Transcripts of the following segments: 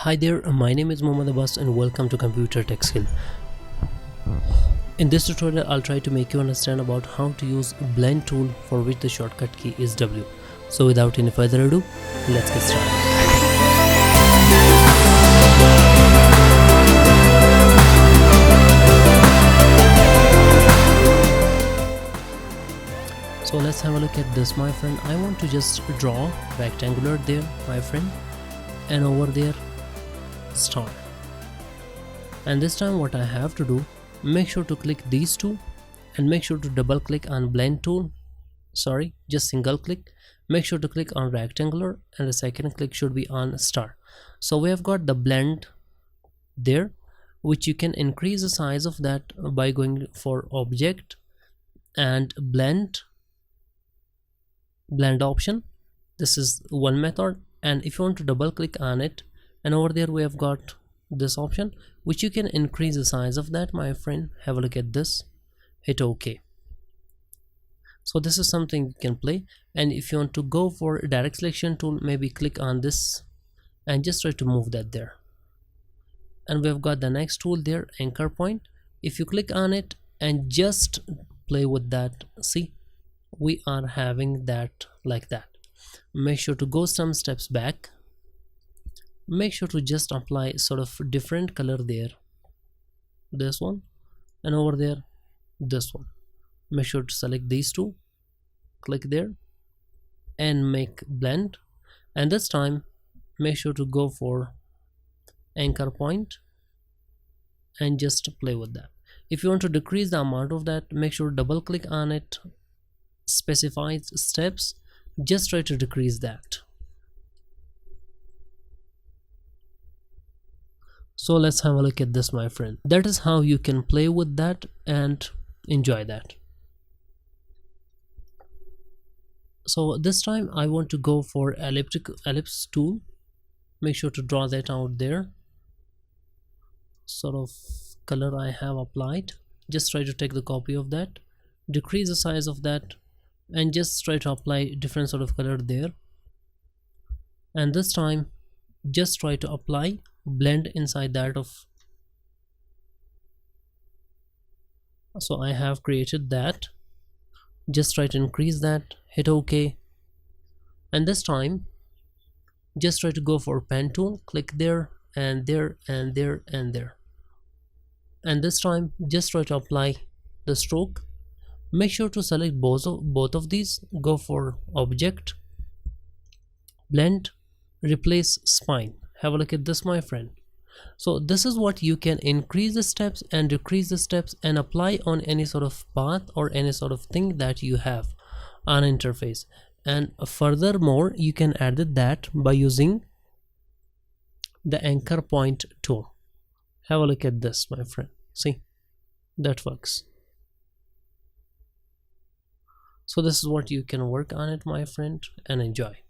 Hi there, my name is Mohammad Abbas and welcome to Computer Tech Skill. In this tutorial, I'll try to make you understand about how to use blend tool for which the shortcut key is W. So without any further ado, let's get started. So let's have a look at this, my friend. I want to just draw rectangular there, my friend, and over there star. And this time what I have to do, make sure to click these two and make sure to double click on blend tool. Sorry, just single click. Make sure to click on rectangular and the second click should be on star. So we have got the blend there, which you can increase the size of that by going for object and blend option. This is one method, and if you want to double click on it, and over there we have got this option which you can increase the size of that, my friend. Have a look at this, hit OK. So this is something you can play. And if you want to go for direct selection tool, maybe click on this and just try to move that there. And we have got the next tool there, anchor point. If you click on it and just play with that, see, we are having that like that. Make sure to go some steps back. Make sure to just apply sort of different color there, this one, and over there this one. Make sure to select these two, click there and make blend, and this time make sure to go for anchor point and just play with that. If you want to decrease the amount of that, make sure to double click on it, specified steps, just try to decrease that. So let's have a look at this, my friend. That is how you can play with that and enjoy that. So this time I want to go for ellipse tool. Make sure to draw that out there. Sort of color I have applied. Just try to take the copy of that, decrease the size of that, and just try to apply different sort of color there. And this time just try to apply blend inside that of. So I have created that. Just try to increase that, hit OK, and this time just try to go for pen tool, click there and there and there and there, and this time just try to apply the stroke. Make sure to select both of these, go for object, blend, replace spine. Have a look at this, my friend. So this is what you can increase the steps and decrease the steps and apply on any sort of path or any sort of thing that you have on interface. And furthermore, you can add that by using the anchor point tool. Have a look at this, my friend. See, that works. So this is what you can work on it, my friend, and enjoy.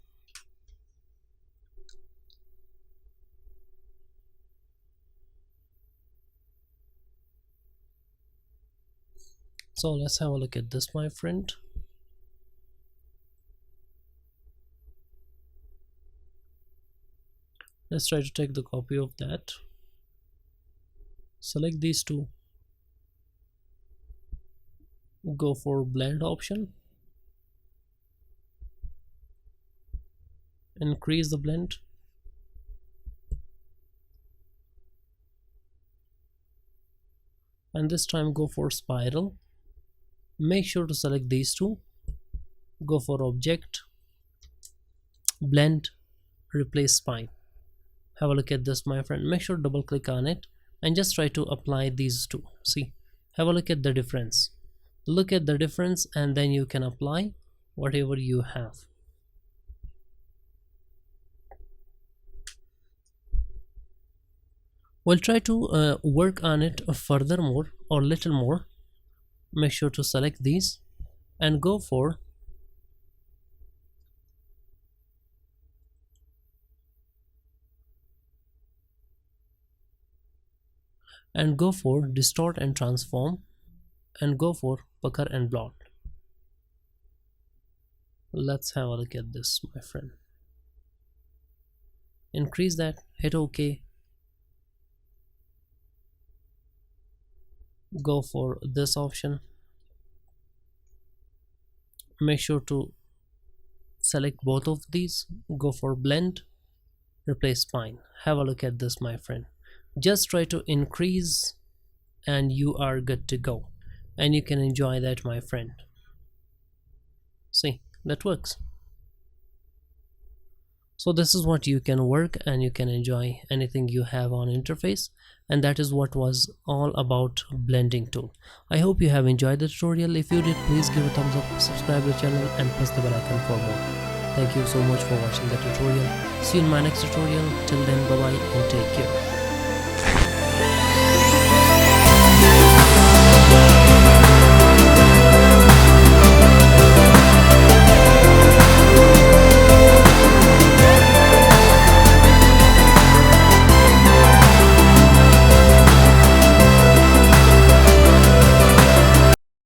So let's have a look at this, my friend. Let's try to take the copy of that. Select these two. Go for blend option. Increase the blend. And this time go for spiral. Make sure to select these two, go for object, blend, replace spine. Have a look at this, my friend. Make sure to double click on it and just try to apply these two. See, have a look at the difference. Look at the difference and then you can apply whatever you have. We'll try to work on it furthermore or little more. Make sure to select these and go for distort and transform and go for pucker and blot. Let's have a look at this, my friend. increase that, hit OK, go for this option, make sure to select both of these, go for blend, replace spine. Have a look at this, my friend. Just try to increase and you are good to go, and you can enjoy that, my friend. See, that works. So this is what you can work, and you can enjoy anything you have on interface. And that is what was all about blending tool. I hope you have enjoyed the tutorial. If you did, please give a thumbs up, subscribe to the channel, and press the bell icon for more. Thank you so much for watching the tutorial. See you in my next tutorial. Till then, bye bye.